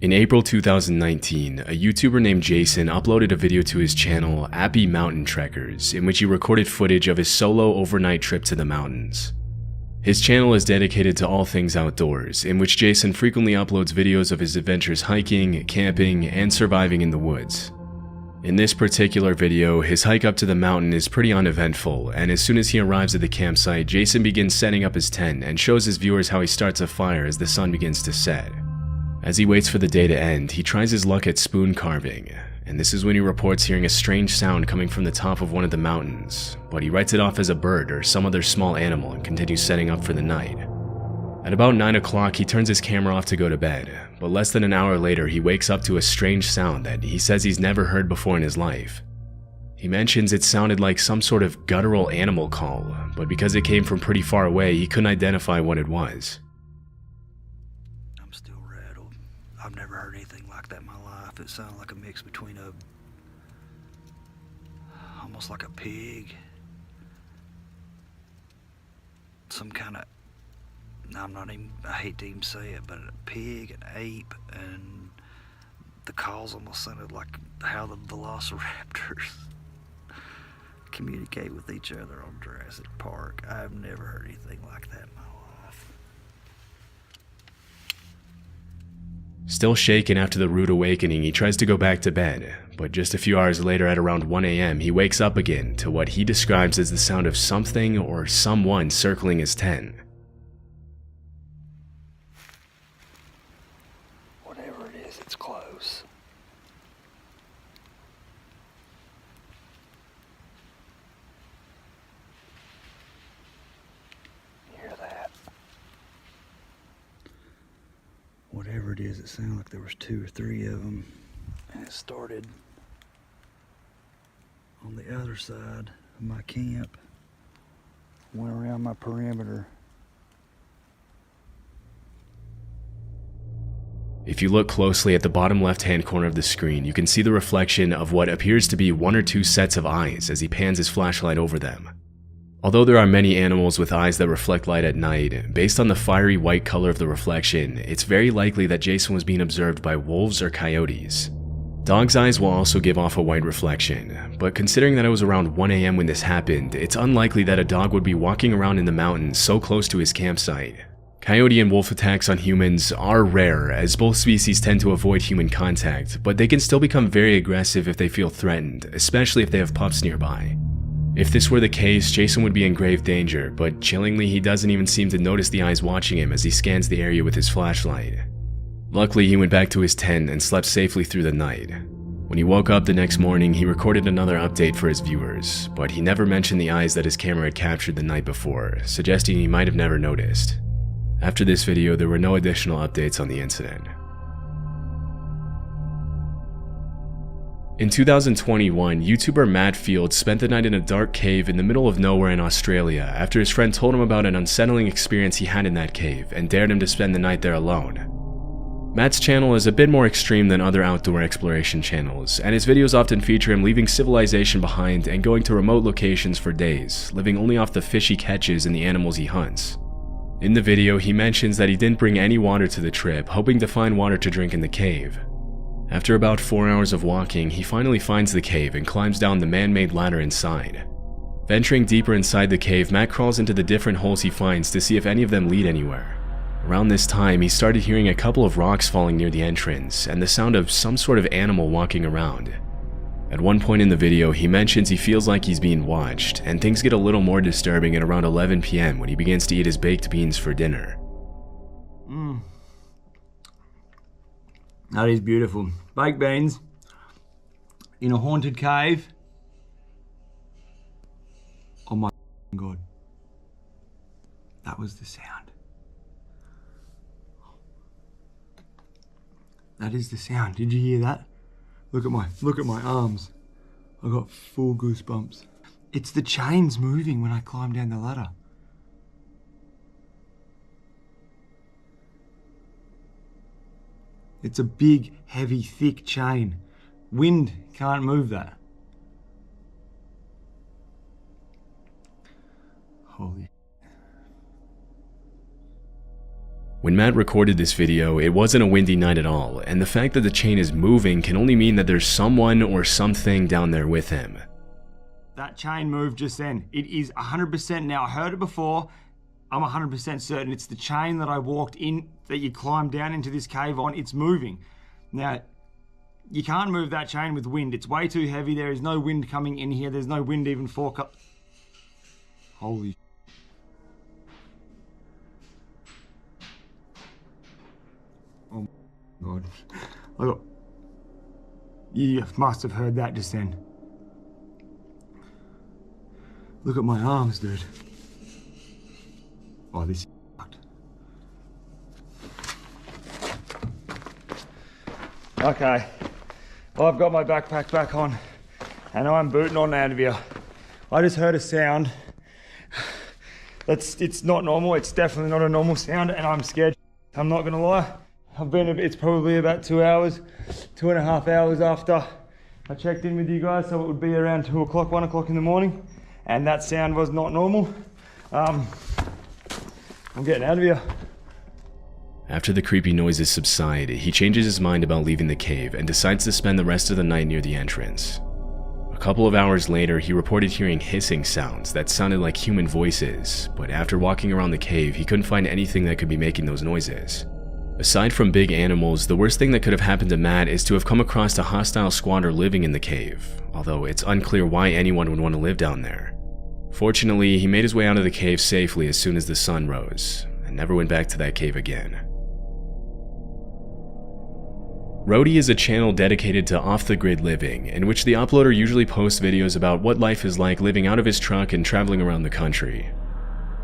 In April 2019, a YouTuber named Jason uploaded a video to his channel, Appy Mountain Trekkers, in which he recorded footage of his solo overnight trip to the mountains. His channel is dedicated to all things outdoors, in which Jason frequently uploads videos of his adventures hiking, camping, and surviving in the woods. In this particular video, his hike up to the mountain is pretty uneventful, and as soon as he arrives at the campsite, Jason begins setting up his tent and shows his viewers how he starts a fire as the sun begins to set. As he waits for the day to end, he tries his luck at spoon carving, and this is when he reports hearing a strange sound coming from the top of one of the mountains, but he writes it off as a bird or some other small animal and continues setting up for the night. At about 9 o'clock, he turns his camera off to go to bed, but less than an hour later, he wakes up to a strange sound that he says he's never heard before in his life. He mentions it sounded like some sort of guttural animal call, but because it came from pretty far away, he couldn't identify what it was. I've never heard anything like that in my life. It sounded like a mix between almost like a pig, some kind of, I hate to even say it, but a pig, an ape, and the calls almost sounded like how the velociraptors communicate with each other on Jurassic Park. I've never heard anything like that in my life. Still shaken after the rude awakening, he tries to go back to bed, but just a few hours later at around 1 a.m., he wakes up again to what he describes as the sound of something or someone circling his tent. Whatever it is, it's close. Hear that? Whatever it is, it sounded like there was 2 or 3 of them, and it started on the other side of my camp, went around my perimeter. If you look closely at the bottom left-hand corner of the screen, you can see the reflection of what appears to be 1 or 2 sets of eyes as he pans his flashlight over them. Although there are many animals with eyes that reflect light at night, based on the fiery white color of the reflection, it's very likely that Jason was being observed by wolves or coyotes. Dogs' eyes will also give off a white reflection, but considering that it was around 1 a.m. when this happened, it's unlikely that a dog would be walking around in the mountains so close to his campsite. Coyote and wolf attacks on humans are rare, as both species tend to avoid human contact, but they can still become very aggressive if they feel threatened, especially if they have pups nearby. If this were the case, Jason would be in grave danger, but chillingly he doesn't even seem to notice the eyes watching him as he scans the area with his flashlight. Luckily, he went back to his tent and slept safely through the night. When he woke up the next morning, he recorded another update for his viewers, but he never mentioned the eyes that his camera had captured the night before, suggesting he might have never noticed. After this video, there were no additional updates on the incident. In 2021, YouTuber Matt Fields spent the night in a dark cave in the middle of nowhere in Australia after his friend told him about an unsettling experience he had in that cave and dared him to spend the night there alone. Matt's channel is a bit more extreme than other outdoor exploration channels, and his videos often feature him leaving civilization behind and going to remote locations for days, living only off the fish he catches and the animals he hunts. In the video, he mentions that he didn't bring any water to the trip, hoping to find water to drink in the cave. After about 4 hours of walking, he finally finds the cave and climbs down the man-made ladder inside. Venturing deeper inside the cave, Matt crawls into the different holes he finds to see if any of them lead anywhere. Around this time, he started hearing a couple of rocks falling near the entrance and the sound of some sort of animal walking around. At one point in the video, he mentions he feels like he's being watched, and things get a little more disturbing at around 11 p.m. when he begins to eat his baked beans for dinner. That is beautiful. Baked beans in a haunted cave. Oh my God. That was the sound. That is the sound. Did you hear that? Look at my arms. I got full goosebumps. It's the chains moving when I climb down the ladder. It's a big, heavy, thick chain. Wind can't move that. Holy. When Matt recorded this video, it wasn't a windy night at all, and the fact that the chain is moving can only mean that there's someone or something down there with him. That chain moved just then. It is 100% now. I heard it before. I'm 100% certain it's the chain that I walked in, that you climbed down into this cave on. It's moving. Now, you can't move that chain with wind. It's way too heavy. There is no wind coming in here. There's no wind even forecast. Holy. Oh my God. You must have heard that just then. Look at my arms, dude. Oh, this is fucked. Okay. Well, I've got my backpack back on and I'm booting on out of here. I just heard a sound. It's not normal. It's definitely not a normal sound and I'm scared. I'm not gonna lie. It's probably about 2 hours, 2.5 hours after I checked in with you guys, so it would be around 2 o'clock, 1 o'clock in the morning, and that sound was not normal. I'm getting out of here. After the creepy noises subside, he changes his mind about leaving the cave and decides to spend the rest of the night near the entrance. A couple of hours later, he reported hearing hissing sounds that sounded like human voices, but after walking around the cave, he couldn't find anything that could be making those noises. Aside from big animals, the worst thing that could have happened to Matt is to have come across a hostile squatter living in the cave, although it's unclear why anyone would want to live down there. Fortunately, he made his way out of the cave safely as soon as the sun rose, and never went back to that cave again. Roadie is a channel dedicated to off-the-grid living, in which the uploader usually posts videos about what life is like living out of his truck and traveling around the country.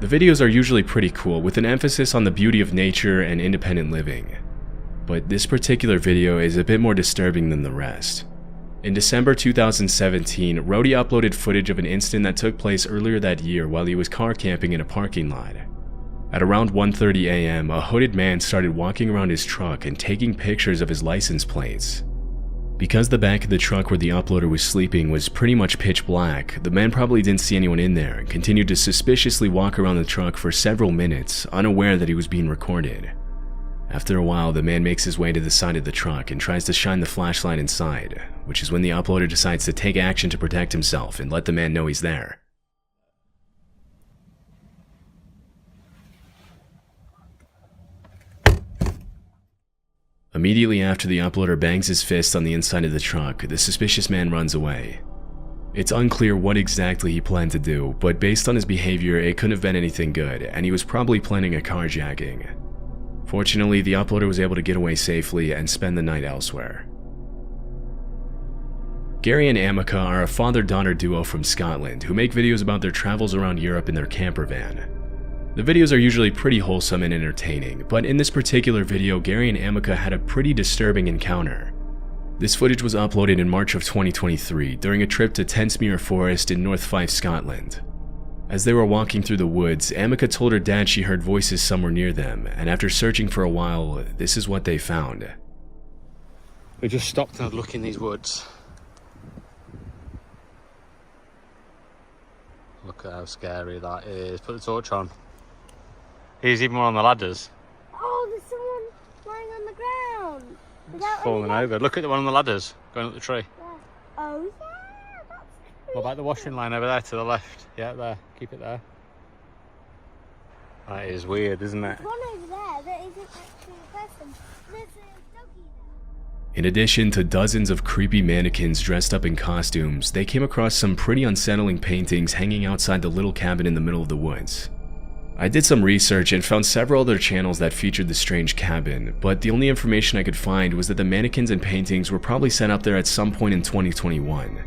The videos are usually pretty cool, with an emphasis on the beauty of nature and independent living. But this particular video is a bit more disturbing than the rest. In December 2017, Roadie uploaded footage of an incident that took place earlier that year while he was car camping in a parking lot. At around 1:30 a.m., a hooded man started walking around his truck and taking pictures of his license plates. Because the back of the truck where the uploader was sleeping was pretty much pitch black, the man probably didn't see anyone in there and continued to suspiciously walk around the truck for several minutes, unaware that he was being recorded. After a while, the man makes his way to the side of the truck and tries to shine the flashlight inside, which is when the uploader decides to take action to protect himself and let the man know he's there. Immediately after the uploader bangs his fist on the inside of the truck, the suspicious man runs away. It's unclear what exactly he planned to do, but based on his behavior, it couldn't have been anything good, and he was probably planning a carjacking. Fortunately, the uploader was able to get away safely and spend the night elsewhere. Gary and Amica are a father-daughter duo from Scotland who make videos about their travels around Europe in their camper van. The videos are usually pretty wholesome and entertaining, but in this particular video, Gary and Amica had a pretty disturbing encounter. This footage was uploaded in March of 2023 during a trip to Tensmuir Forest in North Fife, Scotland. As they were walking through the woods, Amica told her dad she heard voices somewhere near them, and after searching for a while, this is what they found. We just stopped and had a look in these woods. Look at how scary that is. Put the torch on. He's even more on the ladders. Oh, there's someone lying on the ground. It's falling over. Look at the one on the ladders going up the tree. Yeah. Oh, yeah, that's creepy. What about the washing line over there to the left? Yeah, there. Keep it there. That is weird, isn't it? There's one over there that isn't actually a person. There's a doggy there. In addition to dozens of creepy mannequins dressed up in costumes, they came across some pretty unsettling paintings hanging outside the little cabin in the middle of the woods. I did some research and found several other channels that featured the strange cabin, but the only information I could find was that the mannequins and paintings were probably set up there at some point in 2021.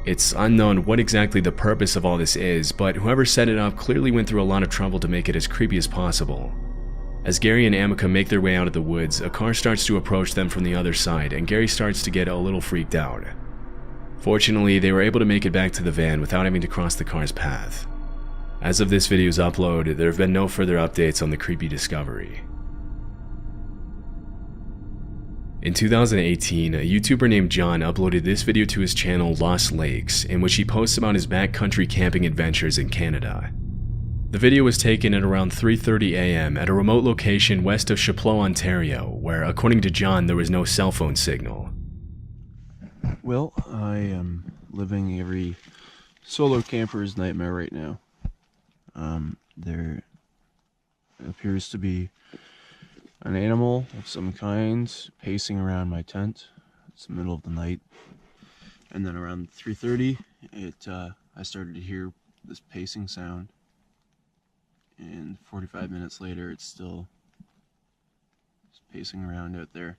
It's unknown what exactly the purpose of all this is, but whoever set it up clearly went through a lot of trouble to make it as creepy as possible. As Gary and Amica make their way out of the woods, a car starts to approach them from the other side, and Gary starts to get a little freaked out. Fortunately, they were able to make it back to the van without having to cross the car's path. As of this video's upload, there have been no further updates on the creepy discovery. In 2018, a YouTuber named John uploaded this video to his channel Lost Lakes, in which he posts about his backcountry camping adventures in Canada. The video was taken at around 3:30 a.m. at a remote location west of Chapleau, Ontario, where, according to John, there was no cell phone signal. Well, I am living every solo camper's nightmare right now. There appears to be an animal of some kind pacing around my tent. It's the middle of the night. And then around 3:30, I started to hear this pacing sound. And 45 minutes later, it's still pacing around out there.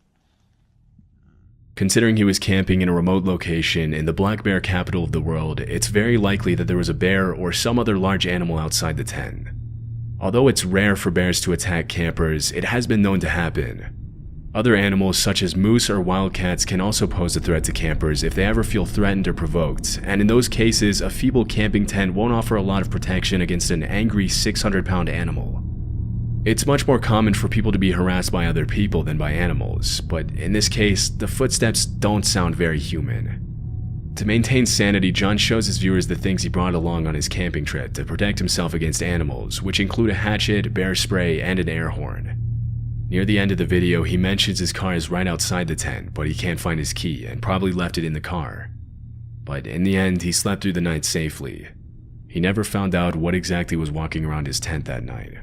Considering he was camping in a remote location in the black bear capital of the world, it's very likely that there was a bear or some other large animal outside the tent. Although it's rare for bears to attack campers, it has been known to happen. Other animals such as moose or wildcats can also pose a threat to campers if they ever feel threatened or provoked, and in those cases, a feeble camping tent won't offer a lot of protection against an angry 600-pound animal. It's much more common for people to be harassed by other people than by animals, but in this case, the footsteps don't sound very human. To maintain sanity, John shows his viewers the things he brought along on his camping trip to protect himself against animals, which include a hatchet, bear spray, and an air horn. Near the end of the video, he mentions his car is right outside the tent, but he can't find his key and probably left it in the car. But in the end, he slept through the night safely. He never found out what exactly was walking around his tent that night.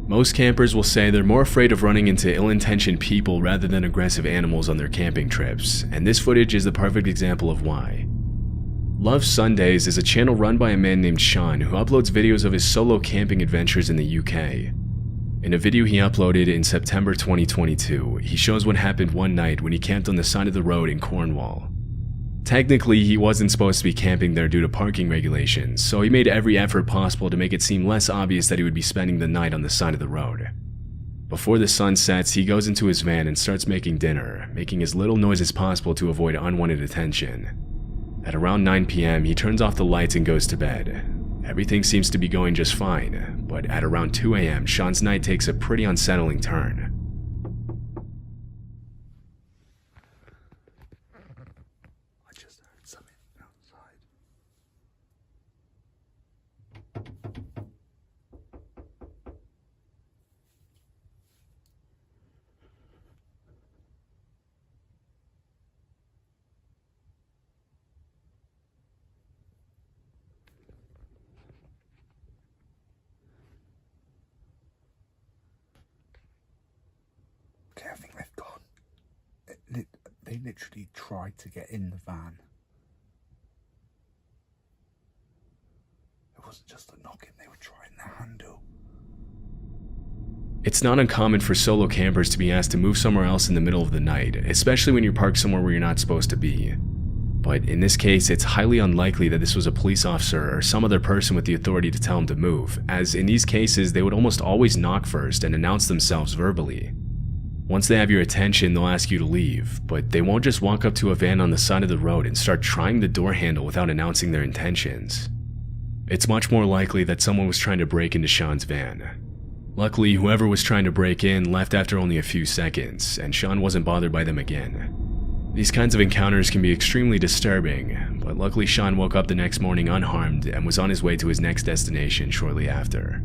Most campers will say they're more afraid of running into ill-intentioned people rather than aggressive animals on their camping trips, and this footage is the perfect example of why. Love Sundays is a channel run by a man named Sean who uploads videos of his solo camping adventures in the UK. In a video he uploaded in September 2022, he shows what happened one night when he camped on the side of the road in Cornwall. Technically, he wasn't supposed to be camping there due to parking regulations, so he made every effort possible to make it seem less obvious that he would be spending the night on the side of the road. Before the sun sets, he goes into his van and starts making dinner, making as little noise as possible to avoid unwanted attention. At around 9 p.m., he turns off the lights and goes to bed. Everything seems to be going just fine, but at around 2 a.m., Sean's night takes a pretty unsettling turn. Okay, I think they've gone. They literally tried to get in the van. It wasn't just a knocking, they were trying the handle. It's not uncommon for solo campers to be asked to move somewhere else in the middle of the night, especially when you're parked somewhere where you're not supposed to be. But in this case, it's highly unlikely that this was a police officer or some other person with the authority to tell him to move, as in these cases, they would almost always knock first and announce themselves verbally. Once they have your attention, they'll ask you to leave, but they won't just walk up to a van on the side of the road and start trying the door handle without announcing their intentions. It's much more likely that someone was trying to break into Sean's van. Luckily, whoever was trying to break in left after only a few seconds, and Sean wasn't bothered by them again. These kinds of encounters can be extremely disturbing, but luckily Sean woke up the next morning unharmed and was on his way to his next destination shortly after.